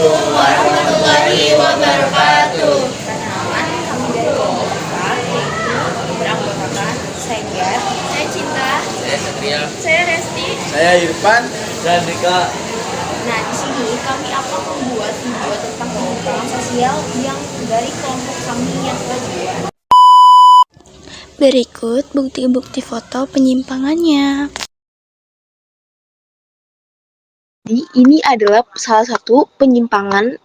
warahmatullahi wabarakatuh. Perkenalkan, kami dari kelompok yaitu beranggotakan saya Ger, Saya Cinta. Saya Satria. Saya Resti. Saya Irfan. Saya Dika. Nah, di sini kami akan membuat video tentang penyimpangan sosial yang dari kelompok kami yang kedua. Berikut bukti-bukti foto penyimpangannya. Jadi ini adalah salah satu penyimpangan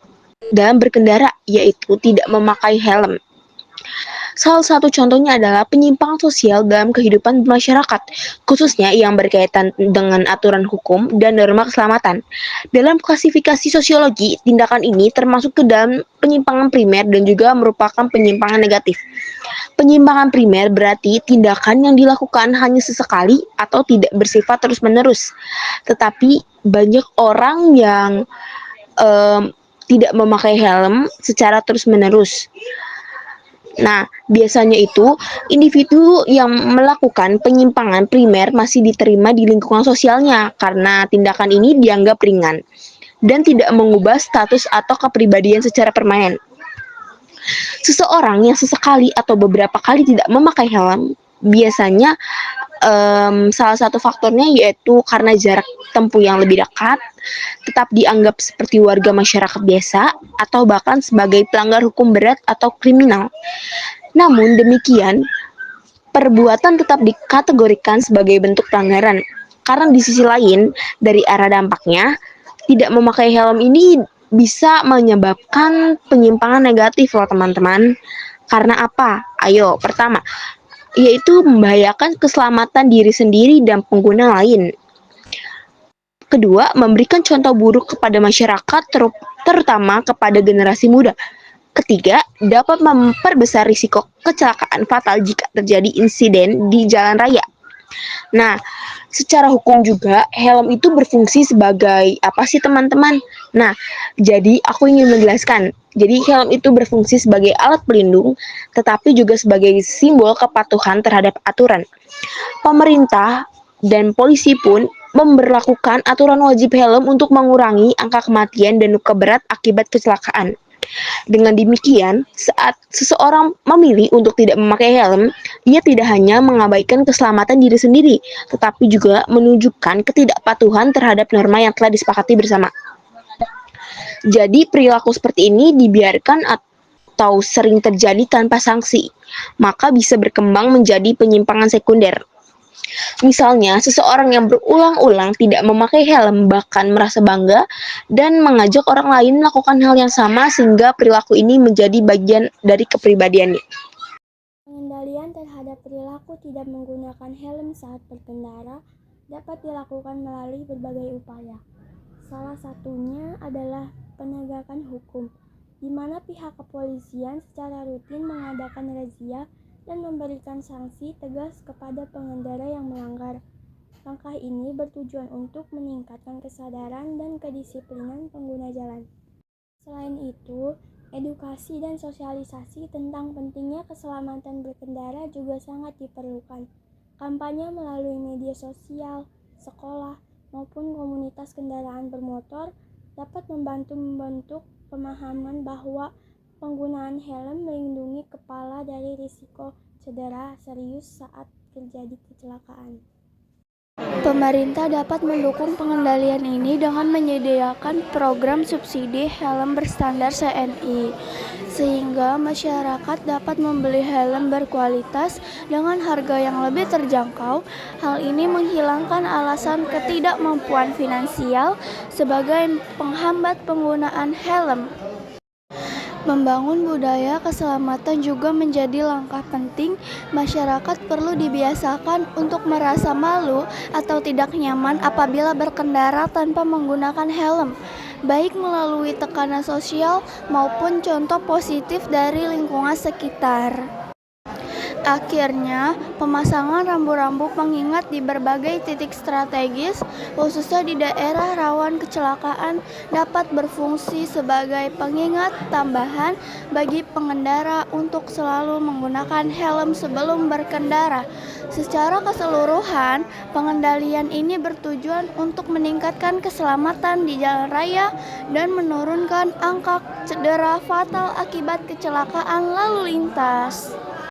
dalam berkendara, yaitu tidak memakai helm. Salah satu contohnya adalah penyimpangan sosial dalam kehidupan masyarakat, khususnya yang berkaitan dengan aturan hukum dan norma keselamatan. Dalam klasifikasi sosiologi, tindakan ini termasuk ke dalam penyimpangan primer dan juga merupakan penyimpangan negatif. Penyimpangan primer berarti tindakan yang dilakukan hanya sesekali atau tidak bersifat terus-menerus. Tetapi banyak orang yang tidak memakai helm secara terus-menerus. Nah, biasanya itu individu yang melakukan penyimpangan primer masih diterima di lingkungan sosialnya karena tindakan ini dianggap ringan dan tidak mengubah status atau kepribadian secara permanen. Seseorang yang sesekali atau beberapa kali tidak memakai helm biasanya salah satu faktornya yaitu karena jarak tempuh yang lebih dekat, tetap dianggap seperti warga masyarakat biasa, atau bahkan sebagai pelanggar hukum berat atau kriminal. Namun demikian, perbuatan tetap dikategorikan sebagai bentuk pelanggaran. Karena di sisi lain, dari arah dampaknya, tidak memakai helm ini bisa menyebabkan penyimpangan negatif loh teman-teman. Karena apa? Ayo, pertama, yaitu membahayakan keselamatan diri sendiri dan pengguna lain. Kedua, memberikan contoh buruk kepada masyarakat, terutama kepada generasi muda. Ketiga, dapat memperbesar risiko kecelakaan fatal jika terjadi insiden di jalan raya. Nah, secara hukum juga, helm itu berfungsi sebagai apa sih teman-teman? Nah, jadi aku ingin menjelaskan. Jadi helm itu berfungsi sebagai alat pelindung, tetapi juga sebagai simbol kepatuhan terhadap aturan. Pemerintah dan polisi pun memberlakukan aturan wajib helm untuk mengurangi angka kematian dan luka berat akibat kecelakaan. Dengan demikian, saat seseorang memilih untuk tidak memakai helm, ia tidak hanya mengabaikan keselamatan diri sendiri, tetapi juga menunjukkan ketidakpatuhan terhadap norma yang telah disepakati bersama. Jadi perilaku seperti ini dibiarkan atau sering terjadi tanpa sanksi, maka bisa berkembang menjadi penyimpangan sekunder. Misalnya, seseorang yang berulang-ulang tidak memakai helm bahkan merasa bangga dan mengajak orang lain melakukan hal yang sama sehingga perilaku ini menjadi bagian dari kepribadiannya. Pengendalian terhadap perilaku tidak menggunakan helm saat berkendara dapat dilakukan melalui berbagai upaya. Salah satunya adalah penegakan hukum, di mana pihak kepolisian secara rutin mengadakan razia dan memberikan sanksi tegas kepada pengendara yang melanggar. Langkah ini bertujuan untuk meningkatkan kesadaran dan kedisiplinan pengguna jalan. Selain itu, edukasi dan sosialisasi tentang pentingnya keselamatan berkendara juga sangat diperlukan. Kampanye melalui media sosial, sekolah, maupun komunitas kendaraan bermotor dapat membantu membentuk pemahaman bahwa penggunaan helm melindungi kepala dari risiko cedera serius saat terjadi kecelakaan. Pemerintah dapat mendukung pengendalian ini dengan menyediakan program subsidi helm berstandar CNI, sehingga masyarakat dapat membeli helm berkualitas dengan harga yang lebih terjangkau. Hal ini menghilangkan alasan ketidakmampuan finansial sebagai penghambat penggunaan helm. Membangun budaya keselamatan juga menjadi langkah penting. Masyarakat perlu dibiasakan untuk merasa malu atau tidak nyaman apabila berkendara tanpa menggunakan helm, baik melalui tekanan sosial maupun contoh positif dari lingkungan sekitar. Akhirnya, pemasangan rambu-rambu pengingat di berbagai titik strategis, khususnya di daerah rawan kecelakaan, dapat berfungsi sebagai pengingat tambahan bagi pengendara untuk selalu menggunakan helm sebelum berkendara. Secara keseluruhan, pengendalian ini bertujuan untuk meningkatkan keselamatan di jalan raya dan menurunkan angka cedera fatal akibat kecelakaan lalu lintas.